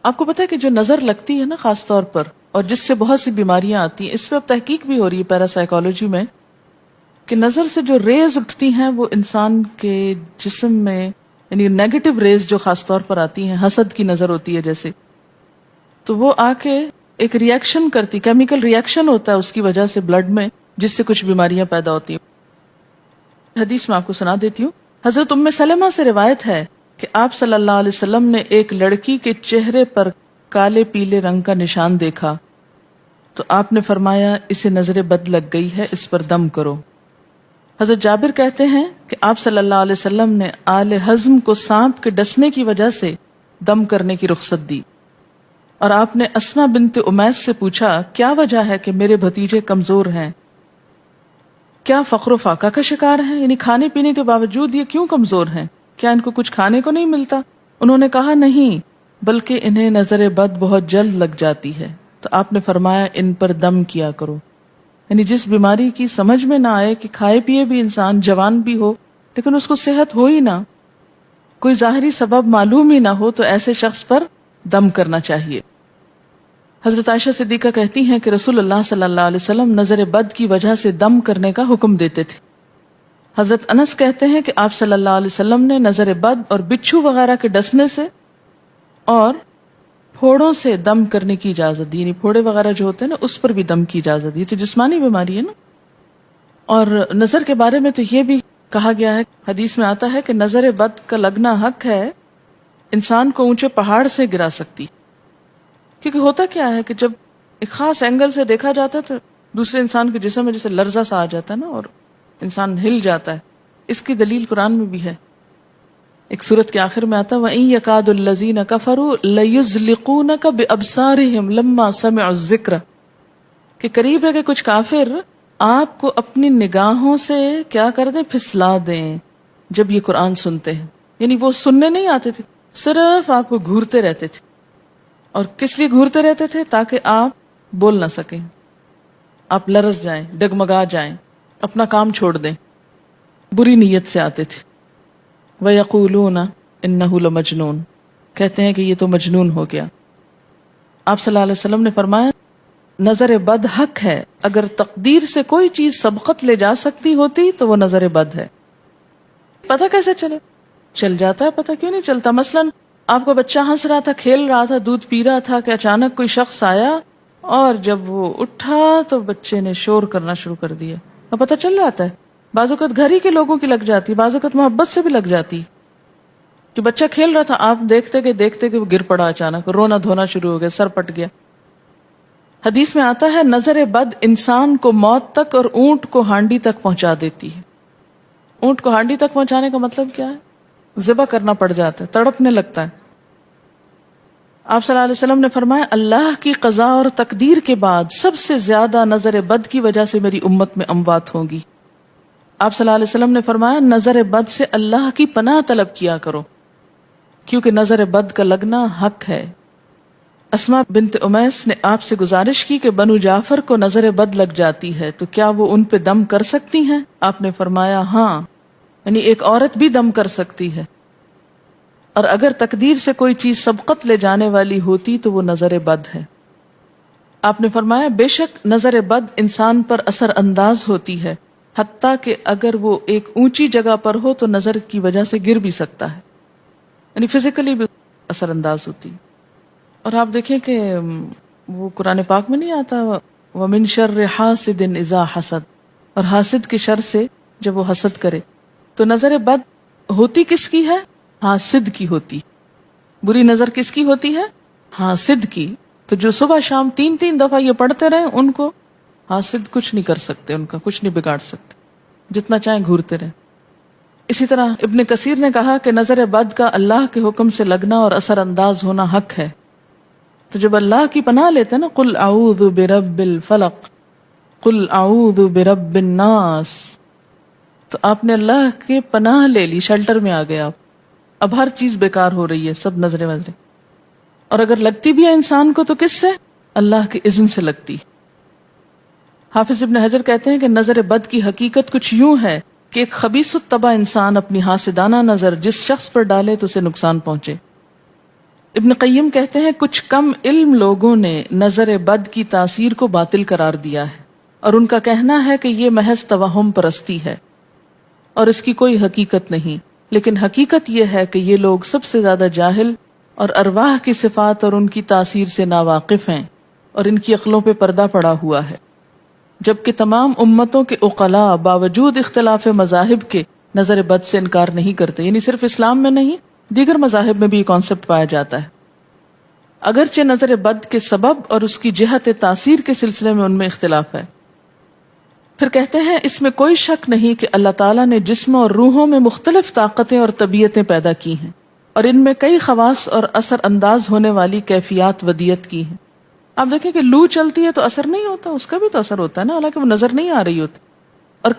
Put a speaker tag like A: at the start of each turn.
A: آپ کو پتا ہے کہ جو نظر لگتی ہے نا خاص طور پر، اور جس سے بہت سی بیماریاں آتی ہیں، اس پہ اب تحقیق بھی ہو رہی ہے پیراسائیکالوجی میں، کہ نظر سے جو ریز اٹھتی ہیں وہ انسان کے جسم میں، یعنی نیگیٹو ریز جو خاص طور پر آتی ہیں، حسد کی نظر ہوتی ہے جیسے، تو وہ آ کے ایک ریئیکشن کرتی، کیمیکل ریئیکشن ہوتا ہے اس کی وجہ سے بلڈ میں، جس سے کچھ بیماریاں پیدا ہوتی ہیں۔ حدیث میں آپ کو سنا دیتی ہوں۔ حضرت ام سلمہ سے روایت ہے کہ آپ صلی اللہ علیہ وسلم نے ایک لڑکی کے چہرے پر کالے پیلے رنگ کا نشان دیکھا تو آپ نے فرمایا اسے نظر بد لگ گئی ہے، اس پر دم کرو۔ حضرت جابر کہتے ہیں کہ آپ صلی اللہ علیہ وسلم نے آل حزم کو سانپ کے ڈسنے کی وجہ سے دم کرنے کی رخصت دی، اور آپ نے اسما بنت امیس سے پوچھا کیا وجہ ہے کہ میرے بھتیجے کمزور ہیں، کیا فقر و فاقہ کا شکار ہیں، یعنی کھانے پینے کے باوجود یہ کیوں کمزور ہیں، کیا ان کو کچھ کھانے کو نہیں ملتا؟ انہوں نے کہا نہیں، بلکہ انہیں نظر بد بہت جلد لگ جاتی ہے، تو آپ نے فرمایا ان پر دم کیا کرو۔ یعنی جس بیماری کی سمجھ میں نہ آئے کہ کھائے پیے بھی انسان جوان بھی ہو لیکن اس کو صحت ہو ہی نہ، کوئی ظاہری سبب معلوم ہی نہ ہو، تو ایسے شخص پر دم کرنا چاہیے۔ حضرت عائشہ صدیقہ کہتی ہیں کہ رسول اللہ صلی اللہ علیہ وسلم نظر بد کی وجہ سے دم کرنے کا حکم دیتے تھے۔ حضرت انس کہتے ہیں کہ آپ صلی اللہ علیہ وسلم نے نظر بد اور بچھو وغیرہ کے ڈسنے سے اور پھوڑوں سے دم کرنے کی اجازت دی، یعنی پھوڑے وغیرہ جو ہوتے ہیں نا اس پر بھی دم کی اجازت دی، تو جسمانی بیماری ہے نا۔ اور نظر کے بارے میں تو یہ بھی کہا گیا ہے، حدیث میں آتا ہے کہ نظر بد کا لگنا حق ہے، انسان کو اونچے پہاڑ سے گرا سکتی، کیونکہ ہوتا کیا ہے کہ جب ایک خاص اینگل سے دیکھا جاتا ہے تو دوسرے انسان کے جسم میں جیسے لرزہ سا آ جاتا ہے نا، اور انسان ہل جاتا ہے۔ اس کی دلیل قرآن میں بھی ہے، ایک سورت کے آخر میں آتا ہے وَإِن يَكَادُ الَّذِينَ كَفَرُوا لَيُزْلِقُونَكَ بِأَبْصَارِهِمْ لَمَّا سَمِعُوا الذِّكْرَ، کہ قریب ہے کہ کچھ کافر آپ کو اپنی نگاہوں سے کیا کر دیں، پھسلا دیں جب یہ قرآن سنتے ہیں، یعنی وہ سننے نہیں آتے تھے، صرف آپ کو گھورتے رہتے تھے۔ اور کس لیے گھورتے رہتے تھے؟ تاکہ آپ بول نہ سکیں، آپ لرز جائیں، ڈگمگا جائیں، اپنا کام چھوڑ دیں، بری نیت سے آتے تھے۔ وَيَقُولُونَ إِنَّهُ لَمَجْنُونَ، کہتے ہیں کہ یہ تو مجنون ہو گیا۔ آپ صلی اللہ علیہ وسلم نے فرمایا نظر بد حق ہے، اگر تقدیر سے کوئی چیز سبقت لے جا سکتی ہوتی تو وہ نظر بد ہے۔ پتہ کیسے چلے؟ چل جاتا ہے، پتہ کیوں نہیں چلتا؟ مثلاً آپ کا بچہ ہنس رہا تھا، کھیل رہا تھا، دودھ پی رہا تھا کہ اچانک کوئی شخص آیا اور جب وہ اٹھا تو بچے نے شور کرنا شروع کر دیا، اور پتہ چل جاتا ہے۔ بعض اوقات گھر ہی کے لوگوں کی لگ جاتی، بعض اوقات محبت سے بھی لگ جاتی، کہ بچہ کھیل رہا تھا، آپ دیکھتے کہ وہ گر پڑا، اچانک رونا دھونا شروع ہو گیا، سر پٹ گیا۔ حدیث میں آتا ہے نظر بد انسان کو موت تک اور اونٹ کو ہانڈی تک پہنچا دیتی ہے۔ اونٹ کو ہانڈی تک پہنچانے کا مطلب کیا ہے؟ ذبح کرنا پڑ جاتا ہے، تڑپنے لگتا ہے۔ آپ صلی اللہ علیہ وسلم نے فرمایا اللہ کی قضاء اور تقدیر کے بعد سب سے زیادہ نظر بد کی وجہ سے میری امت میں اموات ہوں گی۔ آپ صلی اللہ علیہ وسلم نے فرمایا نظر بد سے اللہ کی پناہ طلب کیا کرو، کیونکہ نظر بد کا لگنا حق ہے۔ اسما بنت امیس نے آپ سے گزارش کی کہ بنو جعفر کو نظر بد لگ جاتی ہے تو کیا وہ ان پہ دم کر سکتی ہیں؟ آپ نے فرمایا ہاں، یعنی ایک عورت بھی دم کر سکتی ہے، اور اگر تقدیر سے کوئی چیز سبقت لے جانے والی ہوتی تو وہ نظر بد ہے۔ آپ نے فرمایا بے شک نظر بد انسان پر اثر انداز ہوتی ہے، حتیٰ کہ اگر وہ ایک اونچی جگہ پر ہو تو نظر کی وجہ سے گر بھی سکتا ہے، یعنی فزیکلی بھی اثر انداز ہوتی۔ اور آپ دیکھیں کہ وہ قرآن پاک میں نہیں آتا وَمِن شَرِّ حَاسِدٍ إِذَا حَسَدَ، اور حاسد کی شر سے جب وہ حسد کرے، تو نظر بد ہوتی کس کی ہے؟ حاسد کی ہوتی۔ بری نظر کس کی ہوتی ہے؟ حاسد کی۔ تو جو صبح شام 3 دفعہ یہ پڑھتے رہیں ان کو حاسد کچھ نہیں کر سکتے، ان کا کچھ نہیں بگاڑ سکتے، جتنا چاہیں گھورتے رہیں۔ اسی طرح ابن کثیر نے کہا کہ نظر بد کا اللہ کے حکم سے لگنا اور اثر انداز ہونا حق ہے۔ تو جب اللہ کی پناہ لیتے ہیں نا قل اعوذ برب الفلق، قل اعوذ برب الناس، تو آپ نے اللہ کے پناہ لے لی، شیلٹر میں آ گئے آپ۔ اب ہر چیز بیکار ہو رہی ہے، سب نظریں وظریں، اور اگر لگتی بھی ہے انسان کو تو کس سے؟ اللہ کے اذن سے لگتی۔ حافظ ابن حجر کہتے ہیں کہ نظر بد کی حقیقت کچھ یوں ہے کہ ایک خبیث الطبع انسان اپنی حاسدانہ نظر جس شخص پر ڈالے تو اسے نقصان پہنچے۔ ابن قیم کہتے ہیں کچھ کم علم لوگوں نے نظر بد کی تاثیر کو باطل قرار دیا ہے، اور ان کا کہنا ہے کہ یہ محض توہم پرستی ہے اور اس کی کوئی حقیقت نہیں، لیکن حقیقت یہ ہے کہ یہ لوگ سب سے زیادہ جاہل اور ارواح کی صفات اور ان کی تاثیر سے ناواقف ہیں، اور ان کی عقلوں پہ پردہ پڑا ہوا ہے، جبکہ تمام امتوں کے عقلاء باوجود اختلاف مذاہب کے نظر بد سے انکار نہیں کرتے. یعنی صرف اسلام میں نہیں، دیگر مذاہب میں بھی یہ کانسیپٹ پایا جاتا ہے، اگرچہ نظر بد کے سبب اور اس کی جہت تاثیر کے سلسلے میں ان میں اختلاف ہے. پھر کہتے ہیں اس میں کوئی شک نہیں کہ اللہ تعالیٰ نے جسموں اور روحوں میں مختلف طاقتیں اور طبیعتیں پیدا کی ہیں، اور ان میں کئی خواص اور اثر انداز ہونے والی کیفیات ودیت کی ہیں. آپ دیکھیں کہ لو چلتی ہے تو اثر نہیں ہوتا، اس کا بھی تو اثر ہوتا ہے نا، حالانکہ وہ نظر نہیں آ رہی ہوتی. اور